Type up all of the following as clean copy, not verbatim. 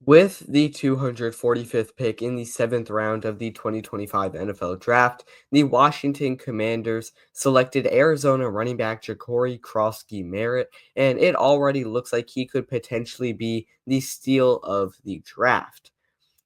With the 245th pick in the seventh round of the 2025 NFL Draft, the Washington Commanders selected Arizona running back Jacory Croskey-Merritt, and it already looks like he could potentially be the steal of the draft.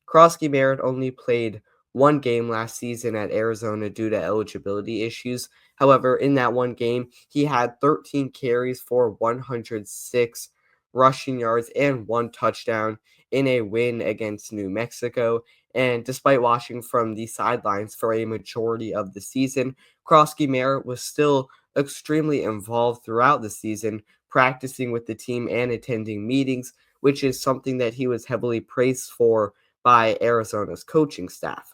Croskey-Merritt only played one game last season at Arizona due to eligibility issues. However, in that one game, he had 13 carries for 106 rushing yards and one touchdown in a win against New Mexico. And despite watching from the sidelines for a majority of the season, Croskey-Merritt was still extremely involved throughout the season, practicing with the team and attending meetings, which is something that he was heavily praised for by Arizona's coaching staff.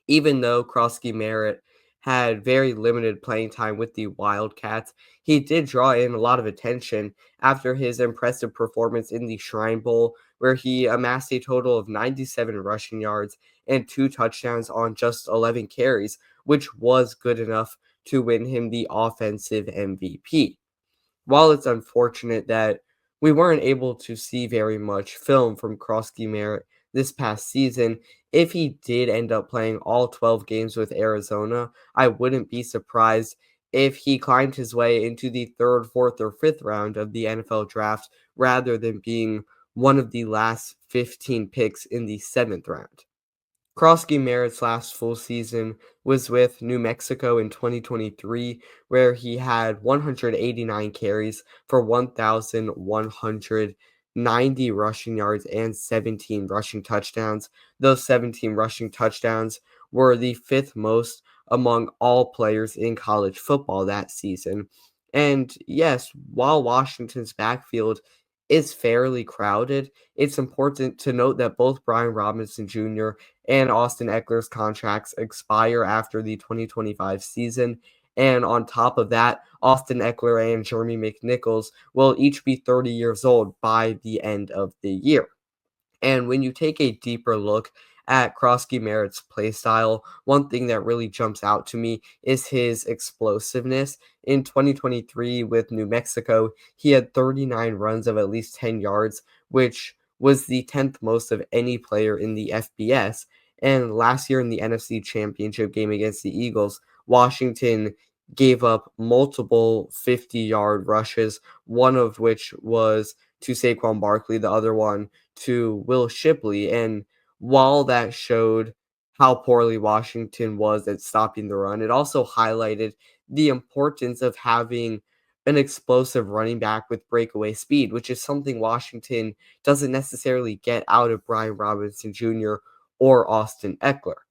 Even though Kroski had very limited playing time with the Wildcats, he did draw in a lot of attention after his impressive performance in the Shrine Bowl, where he amassed a total of 97 rushing yards and two touchdowns on just 11 carries, which was good enough to win him the offensive MVP. While it's unfortunate that we weren't able to see very much film from Kroski-Merritt this past season, if he did end up playing all 12 games with Arizona, I wouldn't be surprised if he climbed his way into the third, fourth, or fifth round of the NFL draft rather than being one of the last 15 picks in the seventh round. Kroskey-Merritt's last full season was with New Mexico in 2023, where he had 189 carries for 1,190 rushing yards and 17 rushing touchdowns. Those 17 rushing touchdowns were the fifth most among all players in college football that season. And yes, while Washington's backfield is fairly crowded, it's important to note that both Brian Robinson Jr. and Austin Eckler's contracts expire after the 2025 season. And on top of that, Austin Eckler and Jeremy McNichols will each be 30 years old by the end of the year. And when you take a deeper look at Kroskey-Merritt's play style, one thing that really jumps out to me is his explosiveness. In 2023 with New Mexico, he had 39 runs of at least 10 yards, which was the 10th most of any player in the FBS. And last year in the NFC Championship game against the Eagles, Washington gave up multiple 50-yard rushes, one of which was to Saquon Barkley, the other one to Will Shipley. And while that showed how poorly Washington was at stopping the run, it also highlighted the importance of having an explosive running back with breakaway speed, which is something Washington doesn't necessarily get out of Brian Robinson Jr. or Austin Eckler.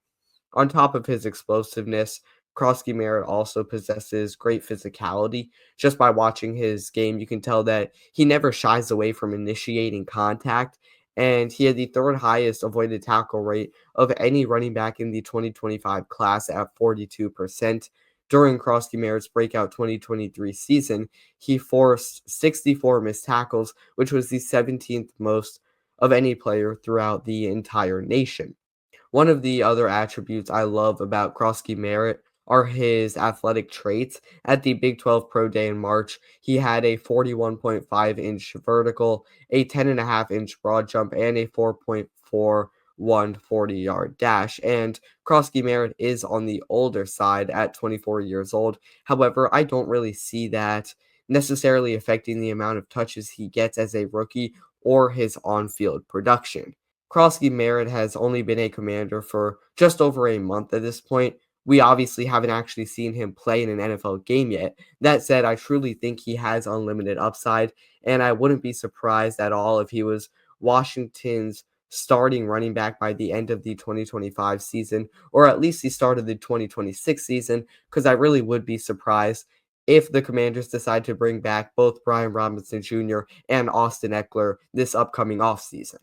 On top of his explosiveness, Kroskey-Merritt also possesses great physicality. Just by watching his game, you can tell that he never shies away from initiating contact, and he had the third highest avoided tackle rate of any running back in the 2025 class at 42%. During Kroskey-Merritt's breakout 2023 season, he forced 64 missed tackles, which was the 17th most of any player throughout the entire nation. One of the other attributes I love about Kroskey-Merritt are his athletic traits. At the Big 12 Pro Day in March, he had a 41.5-inch vertical, a 10.5-inch broad jump, and a 4.41 40-yard dash. And Kroskey-Merritt is on the older side at 24 years old. However, I don't really see that necessarily affecting the amount of touches he gets as a rookie or his on-field production. Kroskey-Merritt has only been a Commander for just over a month at this point. We obviously haven't actually seen him play in an NFL game yet. That said, I truly think he has unlimited upside, and I wouldn't be surprised at all if he was Washington's starting running back by the end of the 2025 season, or at least the start of the 2026 season, because I really would be surprised if the Commanders decide to bring back both Brian Robinson Jr. and Austin Eckler this upcoming offseason.